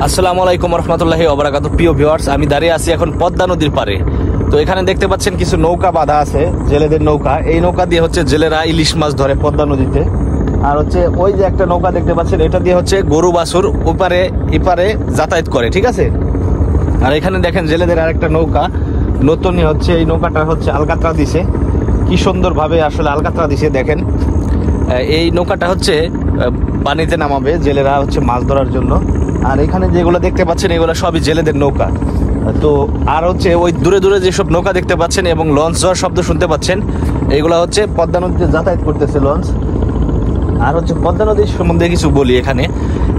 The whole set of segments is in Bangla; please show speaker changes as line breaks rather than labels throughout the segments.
আসসালামু আলাইকুম রহমতুল্লাহি ওয়া বারাকাতুহু। প্রিয় ভিউয়ার্স, আমি দাঁড়িয়ে আছি এখন পদ্মা নদীর পারে। তো এখানে দেখতে পাচ্ছেন কিছু নৌকা বাঁধা আছে, জেলেদের নৌকা। এই নৌকা দিয়ে হচ্ছে জেলেরা ইলিশ মাছ ধরে পদ্মা নদীতে। আর হচ্ছে ওই যে একটা নৌকা দেখতে পাচ্ছেন, এটা দিয়ে হচ্ছে গরু বাছুর ওপারে এপারে যাতায়াত করে, ঠিক আছে। আর এখানে দেখেন জেলেদের আরেকটা নৌকা নতুনই হচ্ছে, এই নৌকাটা হচ্ছে আলকাতরা দিছে, কি সুন্দরভাবে আসলে আলকাতরা দিছে দেখেন। এই নৌকাটা হচ্ছে পানিতে নামাবে জেলেরা হচ্ছে মাছ ধরার জন্য। আর এখানে যেগুলো দেখতে পাচ্ছেন এগুলো সবই জেলেদের নৌকা। তো আর হচ্ছে ওই দূরে দূরে যেসব নৌকা দেখতে পাচ্ছেন এবং লঞ্চ যাওয়ার শব্দ শুনতে পাচ্ছেন, এইগুলো হচ্ছে পদ্মা নদীতে যাতায়াত করতেছে লঞ্চ। আর হচ্ছে পদ্মা নদীর সম্বন্ধে কিছু বলি। এখানে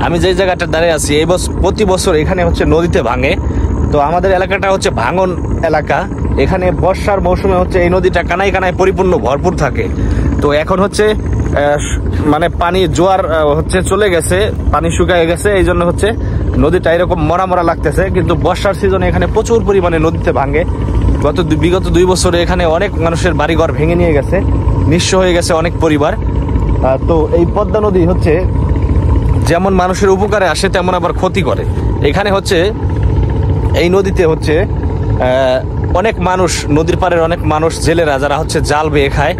আমি যে জায়গাটা দাঁড়িয়ে আছি, এই প্রতি বছর এখানে হচ্ছে নদীতে ভাঙে। তো আমাদের এলাকাটা হচ্ছে ভাঙন এলাকা। এখানে বর্ষার মৌসুমে হচ্ছে এই নদীটা কানায় কানায় পরিপূর্ণ ভরপুর থাকে। তো এখন হচ্ছে মানে পানি জোয়ার হচ্ছে চলে গেছে, পানি শুকিয়ে গেছে, এই জন্য হচ্ছে নদীটা এরকম মরা মরা লাগতেছে। কিন্তু বর্ষার সিজনে এখানে প্রচুর পরিমাণে নদীতে ভাঙে। বিগত 2 বছরে এখানে অনেক মানুষের বাড়িঘর ভেঙে নিয়ে গেছে, নিঃস্ব হয়ে গেছে অনেক পরিবার। তো এই পদ্মা নদী হচ্ছে যেমন মানুষের উপকারে আসে তেমন আবার ক্ষতি করে। এখানে হচ্ছে এই নদীতে হচ্ছে অনেক মানুষ, নদীর পাড়ের অনেক মানুষ জেলেরা যারা হচ্ছে জাল বেয়ে খায়,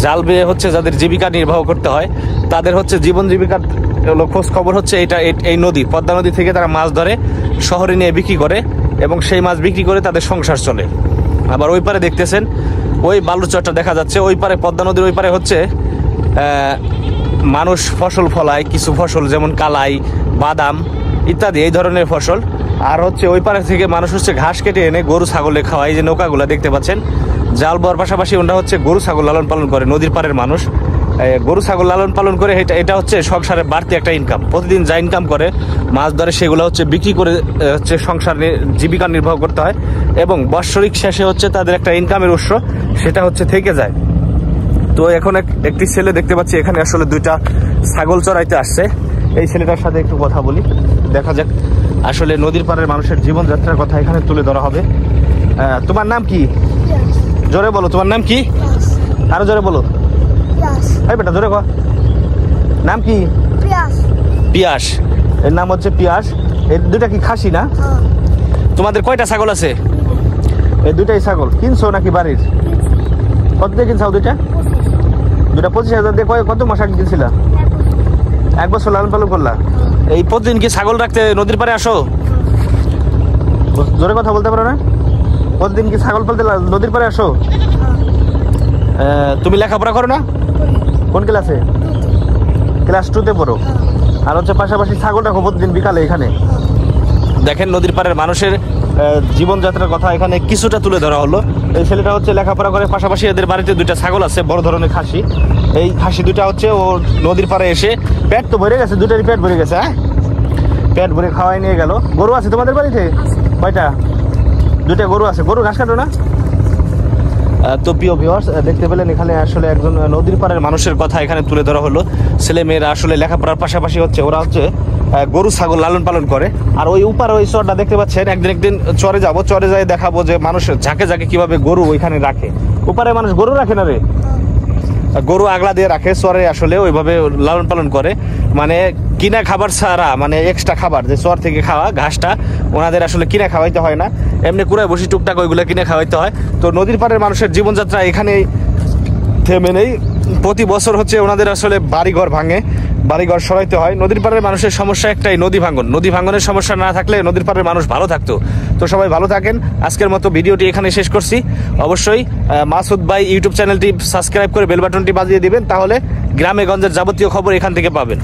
জাল বেয়ে হচ্ছে যাদের জীবিকা নির্বাহ করতে হয়, তাদের হচ্ছে জীবন জীবিকার খোঁজ খবর হচ্ছে এই নদী, পদ্মা নদী থেকে তারা মাছ ধরে শহরে নিয়ে বিক্রি করে এবং সেই মাছ বিক্রি করে তাদের সংসার চলে। আবার ওই পারে দেখতেছেন ওই বালুর চরটা দেখা যাচ্ছে, ওই পারে পদ্মা নদীর ওই পারে হচ্ছে মানুষ ফসল ফলায়, কিছু ফসল যেমন কালাই, বাদাম ইত্যাদি এই ধরনের ফসল। আর হচ্ছে ওই পারে থেকে মানুষ হচ্ছে ঘাস কেটে এনে গরু ছাগলে খাওয়ায়। যে নৌকাগুলো দেখতে পাচ্ছেন জাল বওয়ার পাশাপাশি ওরা হচ্ছে গরু ছাগল লালন পালন করে। নদীর পাড়ের মানুষ গরু ছাগল লালন পালন করে, এটা হচ্ছে সংসারে বাড়তি একটা ইনকাম। প্রতিদিন যা ইনকাম করে মাছ ধরে সেগুলো হচ্ছে বিক্রি করে হচ্ছে সংসার জীবিকা নির্বাহ করতে হয় এবং বাৎসরিক শেষে হচ্ছে তাদের একটা ইনকামের উৎস, সেটা হচ্ছে থেকে যায়। তো এখন একটি ছেলে দেখতে পাচ্ছি এখানে আসলে 2টা ছাগল চড়াইতে আসছে। এই ছেলেটার সাথে একটু কথা বলি, দেখা যাক আসলে নদীর পাড়ের মানুষের জীবনযাত্রার কথা এখানে তুলে ধরা হবে। তোমার নাম কি? জোরে বলো, তোমার নাম কি? আরো জোরে বলো। এই বেটা জোরে কর, নাম কি? পিয়াস। এর নাম হচ্ছে পিয়াস। এই 2টা কি খাসি না? তোমাদের কয়টা ছাগল আছে? এই 2টাই ছাগল কিনছো নাকি বাড়ির? কত দিয়ে কিনছাও 2টা? 25,000 দিয়ে। কত মাস আগে কিনছিল? 1 বছর লালন পালন করলা। এই প্রতিদিন কি ছাগল রাখতে নদীর পাড়ে আসো? জোরে কথা বলতে পারো না? প্রতিদিন কি ছাগল পালতে নদীর পাড়ে আসো? তুমি লেখাপড়া করো না? কোন ক্লাসে? ক্লাস 2তে পড়ো। আর হচ্ছে পাশাপাশি ছাগল রাখো প্রতিদিন বিকালে এখানে। দেখেন নদীর পাড়ের মানুষের জীবনযাত্রার কথা এখানে কিছুটা তুলে ধরা হলো। এই ছেলেটা হচ্ছে লেখাপড়া করে, পাশাপাশি এদের বাড়িতে 2টা ছাগল আছে, বড় ধরনের খাসি। এই খাসি 2টা হচ্ছে ও নদীর পাড়ে এসে, পেট তো ভরে গেছে, 2টারই পেট ভরে গেছে। পেট ভরে খাওয়াই নিয়ে গেল। গরু আছে তোমাদের বাড়িতে? কয়টা? 2টা গরু আছে। গরু ঘাস কাটো না? তো প্রিয় ভিউয়ার্স, দেখতে পেলেন এখানে আসলে একজন নদীর পাড়ের মানুষের কথা এখানে তুলে ধরা হলো। ছেলে মেয়েরা আসলে লেখাপড়ার পাশাপাশি হচ্ছে ওরা হচ্ছে গরু ছাগল লালন পালন করে। আর ওই উপরে ওই চরটা দেখতে পাচ্ছেন, একদিন চরে যাবো, চরে যাই দেখাবো যে মানুষ ঝাঁকে ঝাঁকে কিভাবে গরু ওইখানে রাখে। উপরে মানুষ গরু রাখে না রে, গরু আগলা দিয়ে রাখে চরে, আসলে ওইভাবে লালন পালন করে। মানে কিনা খাবার ছাড়া, মানে এক্সট্রা খাবার যে চর থেকে খাওয়া ঘাসটা ওনাদের আসলে কিনে খাওয়াইতে হয় না, এমনি কুড়ায় বসি টুকটাক ওইগুলো কিনে খাওয়াইতে হয়। তো নদীর পাড়ের মানুষের জীবনযাত্রা এখানে থেমে নেই। প্রতি বছর হচ্ছে ওনাদের আসলে বাড়িঘর ভাঙে, বাড়িঘর সরাইতে হয়। নদীর পাড়ের মানুষের সমস্যা একটাই, নদী ভাঙন। নদী ভাঙনের সমস্যা না থাকলে নদীর পাড়ের মানুষ ভালো থাকতো। তো সবাই ভালো থাকেন। আজকের মতো ভিডিওটি এখানে শেষ করছি। অবশ্যই মাসুদ ভাই ইউটিউব চ্যানেলটি সাবস্ক্রাইব করে বেল বাটনটি বাজিয়ে দিবেন, তাহলে গ্রামে গঞ্জের যাবতীয় খবর এখান থেকে পাবেন।